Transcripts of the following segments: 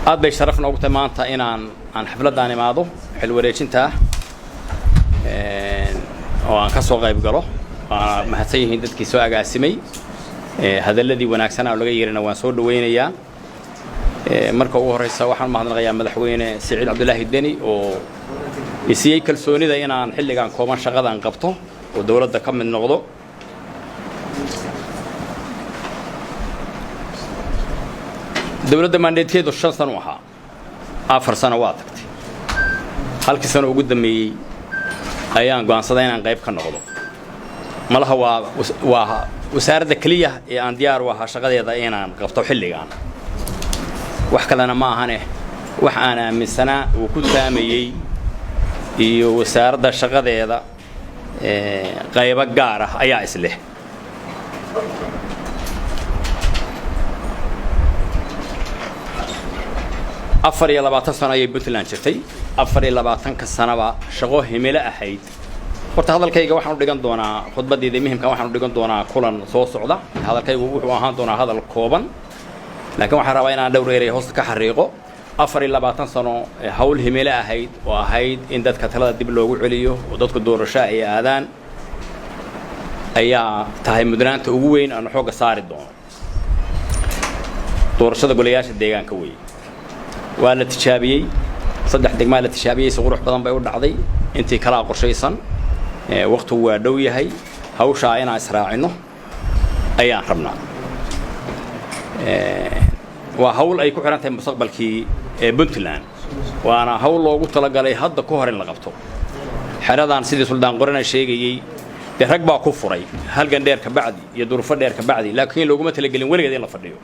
aad bay sharaf noogu tahay maanta inaan xafladaan imaado xil wareejinta oo aan ka soo qayb galo mahadsan yihiin dadkii soo agaasimay hadalladii wanaagsan oo laga yeerina waan soo dhaweynayaa marka ugu horeysa waxaan mahadnaqayaa madaxweyne Siciid Cabdullaahi Deni oo isiyay kalsoonida inaan xilligan kooban shaqadan qabto oo dawladda ka mid noqdo dawladda mandateedu 5 sano ahaa 4 sano waa tagtay halkii sano ugu dambeeyay ayaan go'aansaday inaan qayb ka noqdo malaha waa wasaaradda kaliya ee aan diyaar u ahaa shaqadeeda inaan qabto xilligan wax kalena ma ahane wax aan aaminsanaa oo ku taamayay iyo wasaaradda shaqadeeda qayb gaar ah ayaa isleh afar iyo 20 sano ayay Puntland jirtay 24 sanaba shaqo himilo ahayd horta hadalkayga waxaan u dhigan doonaa khudbadeeda muhiimka waxaan u dhigan doonaa kulan soo socda hadalkaygu wuxuu ahaan doonaa hadal kooban laakiin waxaan rabaa inaan dhowr eray hoosta ka xariiqo 24 sano hawl himilo ahayd oo ahayd in dadka talada dib loogu celiyo oo dadku doorasho ay aadaan ayaa tahay mudnaanta ugu weyn aan xooga saari doono doorashada golayaasha deegaanka weey waa la tijaabiyay saddex degmo la tijaabiyay si qurux badan bay u dhacday intii kala qorshaysan waqtigu waa dhow yahay hawsha inaan israacino ayaan rabnaa waa hawl ay ku xiran tahay mustaqbalkii Puntland waana hawl loogu talagalay hadda ku hor in la qabto xeradan sidii suldaan qorana sheegayay rag baa ku furay halgan dheer ka bacdi iyo durfo dheer ka bacdi laakiin looguma talagelin weligeed in la fadhiyo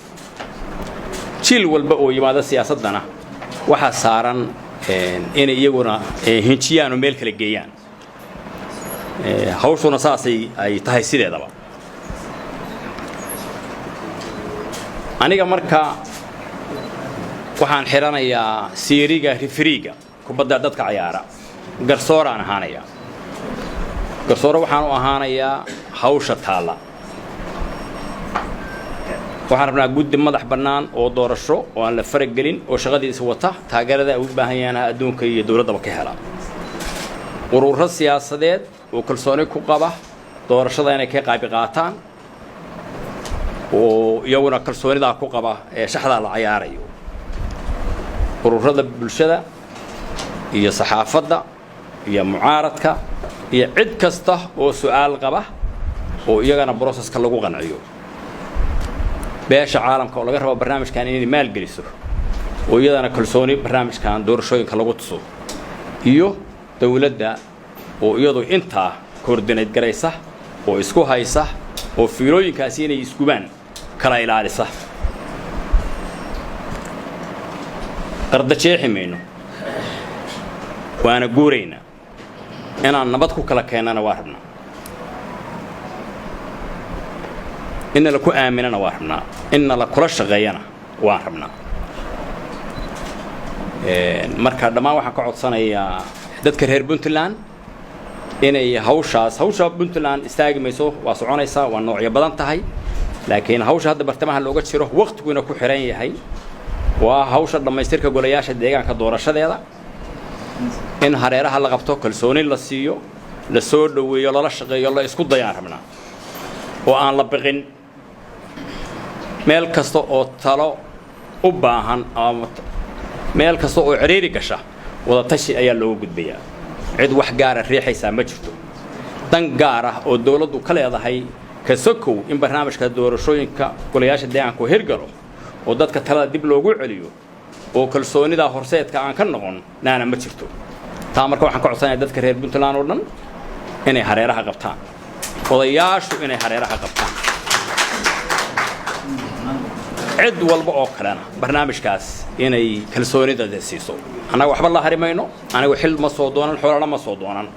jil walba oo yimaada siyaasadana waxa saaran in iyaguna hinjiyaan oo meel kala geeyaan hawshuna saasay ay tahay sideedaba aniga marka waxaan xiranayaa siiriga rifriga kubadda dadka ciyaara garsooraan ahaanaya garsoor waxaan u ahaanayaa hawsha taala waxaan rabnaa guddi madax bannaan oo doorasho oo aan la faragelin oo shaqadiisa wata taageerada ay u baahan yihiin adduunka iyo dawladda ka hela ururo siyaasadeed oo kalsooni ku qaba doorashada inay ka qayb qaataan oo iyaguna kalsoonida ku qaba shaxda la ciyaarayo ururada bulshada iyo saxaafadda iyo mucaaradka iyo cid kasta oo su'aal qaba oo iyagana processka lagu qanciyo beesha caalamka oo laga rabo barnaamijkan inay maal geliso oo iyadana kalsooni barnaamijkan doorashooyinka lagu tuso iyo dawladda oo iyadu inta coordinate garaysa oo isku haysa oo fiilooyinkaasi inay iskubaan kala ilaalisa qarda jeeximeyno waana guureyna inaan nabad ku kala keenana waa rabnaa إن لكو آمننا وارحمنا إن لكل شغينا وارحمنا مركز دما وحنا قعد سنة دتك هير بنتلان إن هوشة بنتلان استاجميسو وصعونة يسا والنوع يبدأ تهاي لكن هوشة هذا برتمها اللوجت شروه وقت كنا كحرين هاي وهوشة لما يصير كجولياش الدقيقة كدورة شديدة إن هريرها لقبته كل سوني للسيو للسود ويلا الشغي يلا يسكت ضياع رحمنا وأن لبقين meel kasta oo talo u baahan ama meel kasta oo ciriiri gasha wada tashi ayaa loo gudbiyaa cid wax gaar ah riixaysa ma jirto dan gaar ah oo dawladdu ka leedahay ka sokow in barnaamijka doorashooyinka golayaasha deegaanka hirgalo oo dadka talada dib loogu celiyo oo kalsoonida horseedka aan ka noqon naana ma jirto taa marka waxaan ka codsanayaa dadka reer Puntland oo dhan inay hareeraha qabtaan odayaashu inay hareeraha qabtaan cid walba oo kalena barnaamijkaas inay kalsoonida siiso anaga waxba la harimayno anaga xil ma soo doonan xoolana ma soo doonan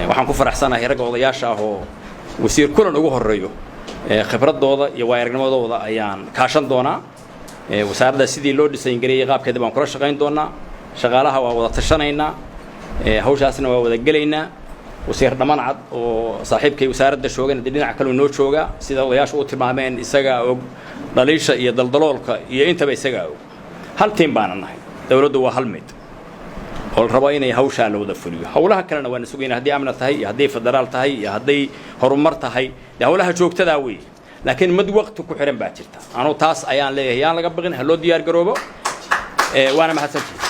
waxaan ku faraxsanahay rag odayaasha ah oo wasiir kulan ugu horeeyo khibradooda iyo waayarnimadooda ayaan kaashan doonaa wasaaradda sidii loo dhisayn gareeyay qaabkeeda baan kula shaqayn doonaa shaqaalaha waa wada tashanaynaa hawshaasna waa wada gelaynaa wasiir Dhammaanad oo saaxiibkay wasaaradda shoogana dhinaca kale noo jooga sida odayaasha u tilmaameen isaga og dhaliisha iyo daldaloolka iyo intaba isaga og hal team baan nahay dawladdu waa hal mid oo rabo inay hawsha la wada fuliyo hawlaha kalena waan sugaynaa haddii amna tahay iyo haddii federaal tahay iyo haddii horumar tahay hawlaha joogtada weey laakiin mid waqti ku xiran baa jirta anoo taas ayaan leeyahay yaan laga baqin ha loo diyaar garoobo waana mahadsantahay